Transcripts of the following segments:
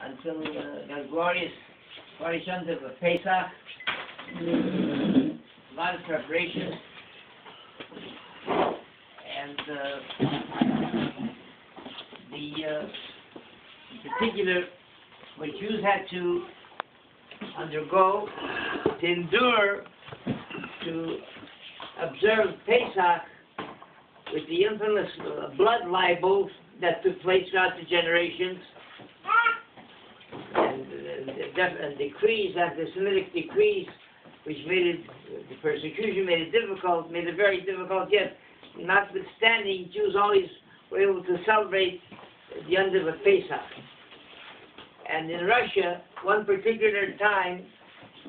until the glorious Yom of Pesach. A lot of preparation, and in particular, what Jews had to undergo to endure to observe Pesach with the infamous blood libels that took place throughout the generations, and decrees, anti-Semitic decrees, which made it, the persecution made it difficult, made it very difficult, yet notwithstanding, Jews always were able to celebrate the Yom of Pesach. And in Russia, one particular time,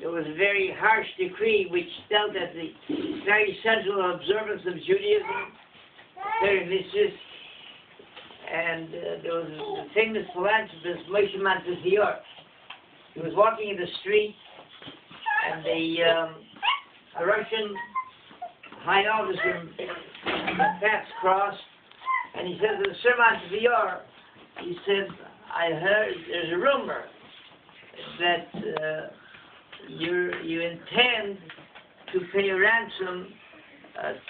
there was a very harsh decree which dealt at the very central observance of Judaism, very vicious, and there was a famous philanthropist, Moshe Montefiore. He was walking in the street, and a Russian high officer paths crossed, and he said to the Sir Montefiore, he said, I heard there's a rumor that you intend to pay a ransom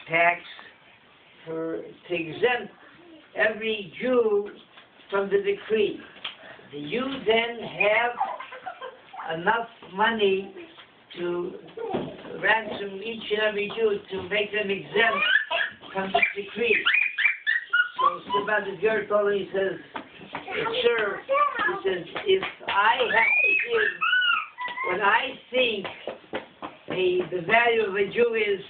tax to exempt every Jew from the decree. Do you then have enough money to ransom each and every Jew to make them exempt from the decree? So Montefiore told him, he says, sir, he says, if I have to give what I think the value of a Jew is,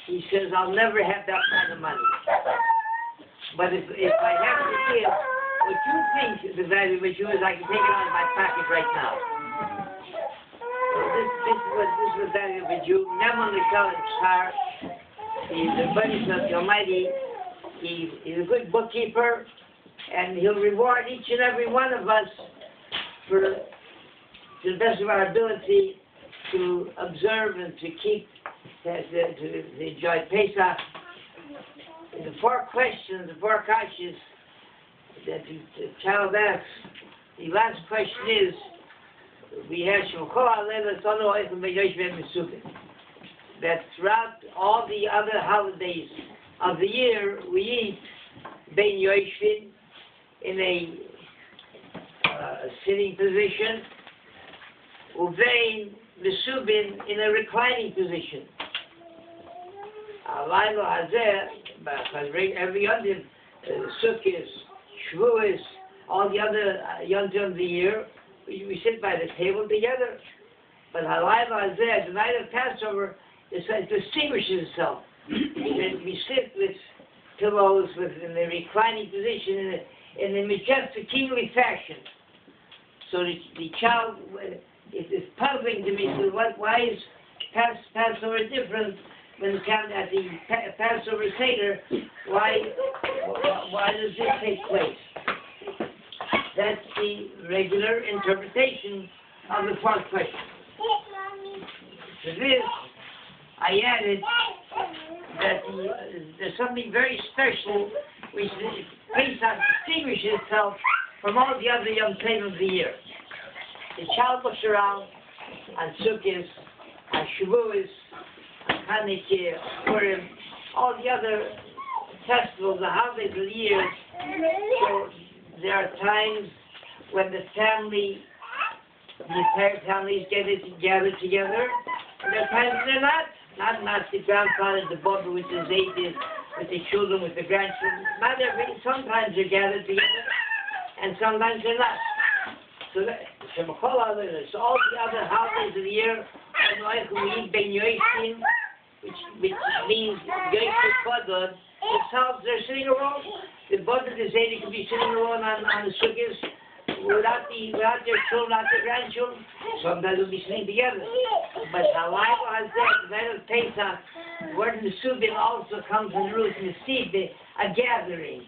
he says, I'll never have that kind of money. But if I have to give what you think the value of a Jew is, I can take it out of my pocket right now. So this is the value of a Jew. Neman Mikal Tzar, he's the buddy of the Almighty. He's a good bookkeeper, and he'll reward each and every one of us for, to the best of our ability, to observe and to keep, to enjoy Pesach. The four questions, the four kashas that the child asks, the last question is, we have that throughout all the other holidays of the year, we eat ben yoshvin in a sitting position, uvein mesubin in a reclining position. Every other Sukkot, Shavuos, all the other Yom of the year, we sit by the table together. But Halayla Hazeh, the night of Passover, it distinguishes itself. We sit with pillows in the reclining position in a majestic, kingly fashion. So the child, it's puzzling to me. So why is Passover different? When at the Passover Seder, why does this take place? That's the regular interpretation of the fourth question. To this, I added that there's something very special which Pesach distinguishes itself from all the other Yom Tovim of the year. The child looks around on Sukkot, on Shavuos, Hanukkah, Purim, all the other festivals, the holidays of the year. So there are times when the entire families gather together, and there are times when they're not the grandfather, the Baba with his ages, with the children, with the grandchildren. Not every. Sometimes they're gathered together, and sometimes they're not. So there's all the other holidays of the year. We eat ben yoshvin, which means yoshvin badod. Themselves, they're sitting around. The badod is they could be sitting around on the sukkahs without their children, without their grandchildren. Sometimes they'll be sitting together. But Halayla Hazeh, the night of Pesach, the word Mesubin also comes from the root Mesib, a gathering.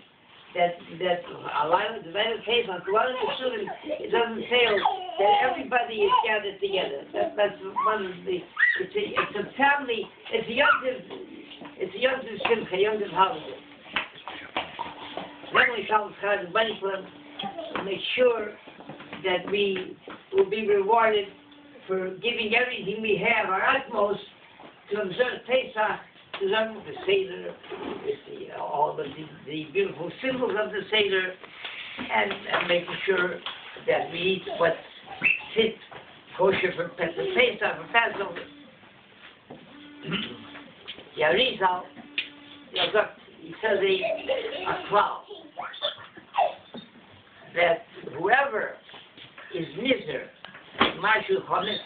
That Halayla, the night of Pesach, the word Mesubin, it doesn't say that everybody is gathered together. That's one of the. It's a family. It's a Yom Tov Simcha, Yom Tov holiday. Then we come to the bunny club to make sure that we will be rewarded for giving everything we have, our utmost, to observe Pesach, to learn the Seder, with all the beautiful symbols of the Seder, and making sure that we eat what's fit, kosher for Pesach, for Passover. Yarizal, he says a cloud, that whoever is miser, Mashu Chomet,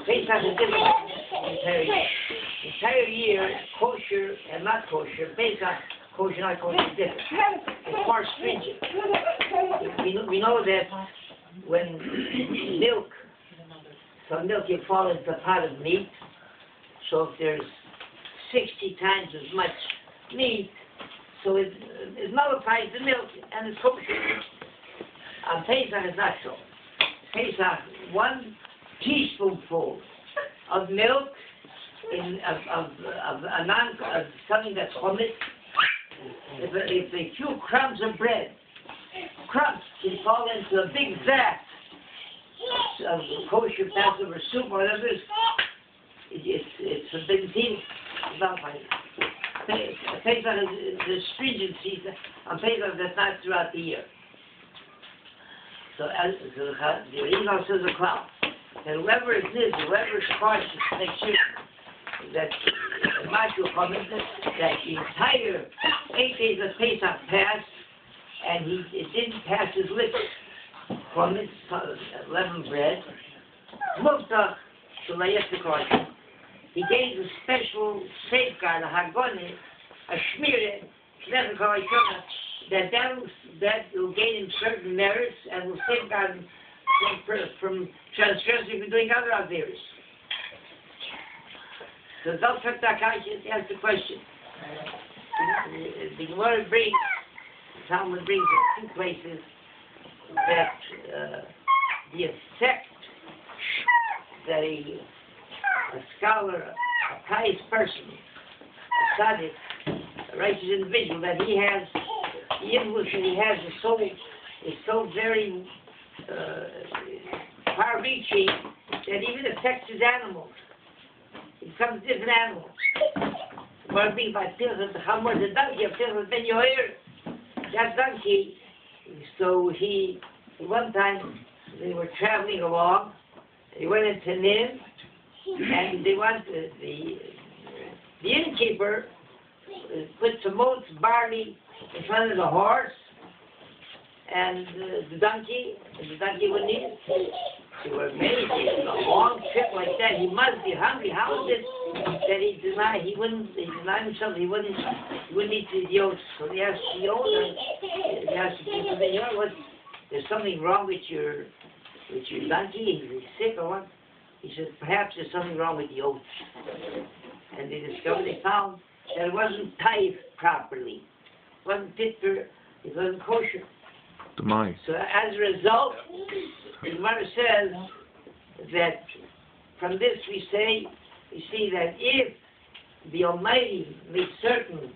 Pesach is different the entire year, kosher and not kosher, Pesach, kosher, not kosher is different. It's more stringent. We know that when some milk you fall into a pot of meat, so if there's 60 times as much meat, so it nullifies the milk and it's kosher. On Pesach is not so. Pesach, 1 teaspoonful of milk of something that's chomet. If a few crumbs of bread, crumbs can fall into a big vat of kosher Passover soup or whatever it is, it's a big deal. Pesach is the stringency on Pesach that's not throughout the year. So the Rizal says a cloud. And whoever it is, whoever is cautious, make sure that that the entire 8 days of Pesach passed, and it didn't pass his lips from its leavened bread. He gave a special safeguard, a hagone, a shmire, that will gain him certain merits and will safeguard him from transgressing and doing other averis. So Zalfak Takashi asked the question. The Gemara brings, Talmud brings in 2 places that the effect that a scholar, a pious person, a tzaddik, a righteous individual, that he has, the influence that he has is so very far-reaching that even affects his animals. It becomes different animals. What being by Pilchas, how much the donkey of Pilchas Ben Yoher, that donkey, so one time they were traveling along, they went into Nim, and they wanted, the innkeeper put some oats, barley in front of the horse, and the donkey wouldn't eat it. They were amazed. A long trip like that, he must be hungry. How is it that he denied himself, he wouldn't eat the oats? So they asked the owner, there's something wrong with your donkey? Is he sick or what? He said, perhaps there's something wrong with the oats. And they found that it wasn't tied properly. It wasn't fit for, it wasn't kosher. So as a result, the Gemara says that from this we see that if the Almighty made certain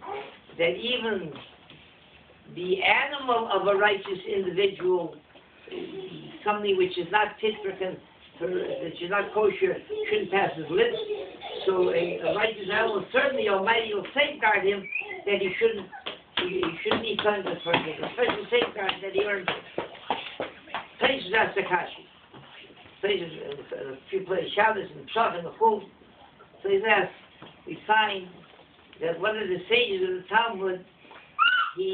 that even the animal of a righteous individual, something which is not fit for which is not kosher, shouldn't pass his lips. So a righteous animal, certainly the Almighty will safeguard him that he shouldn't eat something that's forbidden. A special safeguard that he earned. Places as Takashi. Places, a few places, Shabbos and Psach and the Chul. Places as we find that one of the sages of the Talmud, he,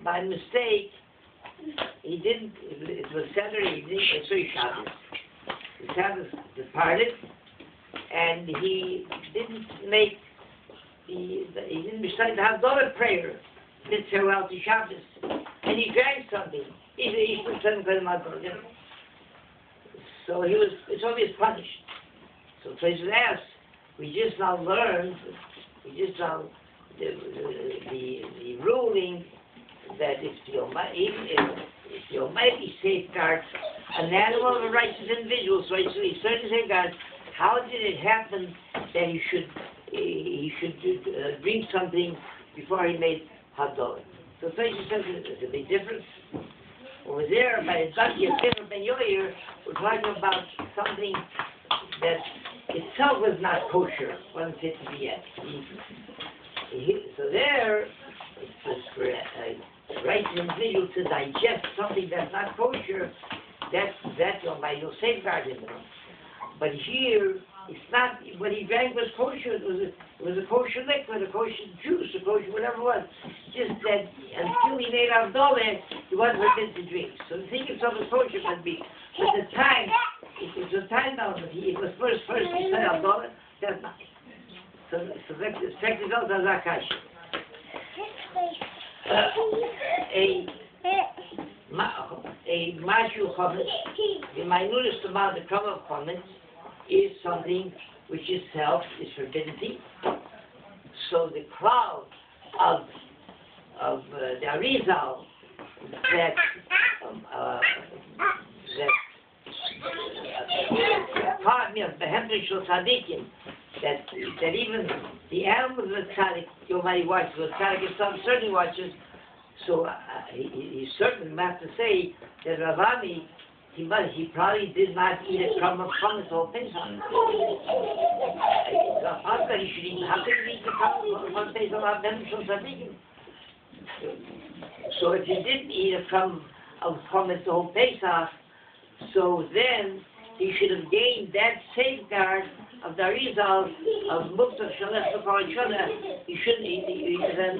by mistake, it was Saturday evening, Shabbos. The Shabbos departed, and he didn't recite the Havdalah prayer, bid farewell to Shabbos, and he drank something. So it's always punished. So places ask, we just now learned, the ruling that if the Almighty safeguards an animal of a righteous individual, so he certainly safeguards, how did it happen that he should drink something before he made Havdalah? So Tosha says it's a big difference. Over there, by Zaki Yosef Ben Yoyer, we're talking about something that itself was not kosher, wasn't fit to be yet. So there, it's for a right individual to digest something that's not kosher, that's you'll safeguard him. But here, it's not, what he drank was kosher. It was a kosher liquid, a kosher juice, a kosher whatever it was. Just that until he made Avdoleh, he wasn't forbidden to drink. So the thing itself was kosher, but the time, it was a time now, but it was first he said Avdoleh, that's not. So the second result is Akash. A Mashu Chomet, the minutest amount of crumb of Chomet, is something which itself is forbidden to eat. So the crowd of the Arizal that that even the animals of the tzaddik, nobody watches, the tzaddik himself certainly watches. So he certainly have to say that Ravami, he probably did not eat a crumb of chomet the whole Pesach. How could he eat the crumb of Pesach? So if he didn't eat a crumb of chomet the whole Pesach, so then he should have gained that safeguard of the Arizal of Muktzah Shalech B'Kol Shana. He shouldn't.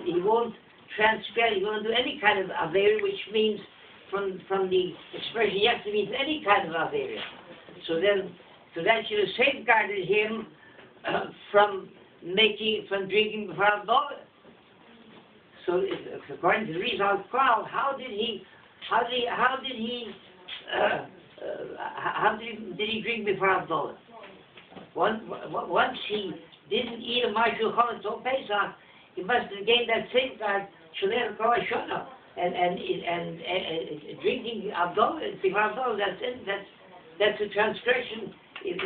He won't transgress. He won't do any kind of aver, which means from the expression yes, it means any kind of aver. So that should have safeguarded him from drinking before Avdoleh. So according to the Arizal's crowd, how did he drink before Avdoleh? Once he didn't eat a Mashul Chomet till Pesach, he must have gained that safeguard, Shalei Kol Shana, and drinking Avdoleh before Avdoleh. That's a transgression. The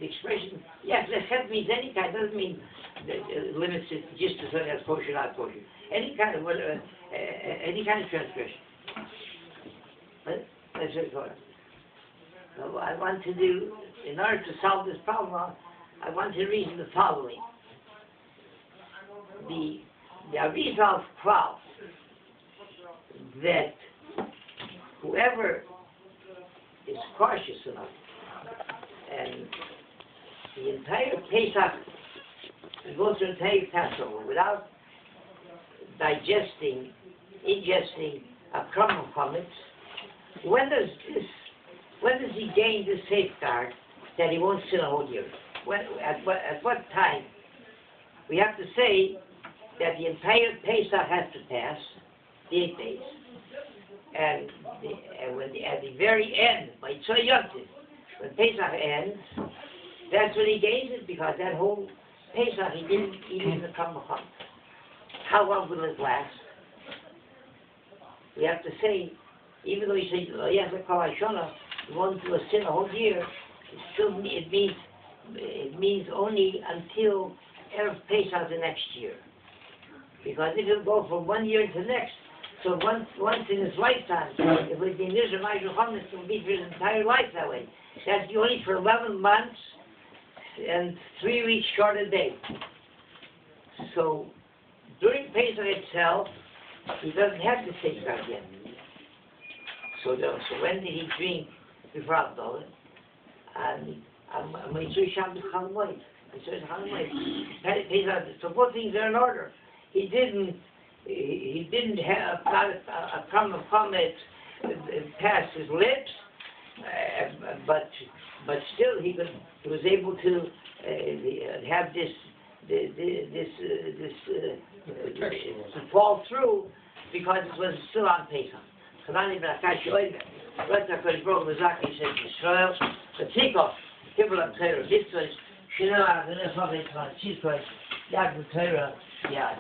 expression, yes, the chet means any kind. Doesn't mean limits it just to something that's kosher, not kosher. Any kind of transgression. Let's say Torah. So I want to do, in order to solve this problem, I want to reason the following. The Arizal's crowd, that whoever is cautious enough, and the entire Pesach goes through the entire Passover without ingesting a crumb of chomet, when does he gain this safeguard that he won't sin a whole year? At what time? We have to say that the entire Pesach has to pass, the 8 days, and at the very end, by Tzor Yontif, when Pesach ends, that's when he gains it, because that whole Pesach he didn't eat in the crumb of chomet. How long will it last? We have to say, even though he says, yes, you won't do a sin a whole year, it means only until Erev Pesach the next year. Because if it'll go from 1 year to the next, so once in his lifetime, if it would be Nizar Ma'ashul Chomet, it will be for his entire life that way. That's only for 11 months and 3 weeks short a day. So during Pesach itself, he doesn't have to safeguard yet. So when did he drink before Avdoleh? And so both things are in order. He didn't have a crumb of chomet past his lips, but still he was able to have this to fall through, because it was still on Pesach. Kanani B'Akash Yoivet, Rat HaKadosh Baruch Hu Zaki said Yisrael, V'Tikov, Kibbul HaTorah, Mitzvahs, Shinah HaGaneh HaVetzman, Tzizkos, Yad HaTorah, Yad.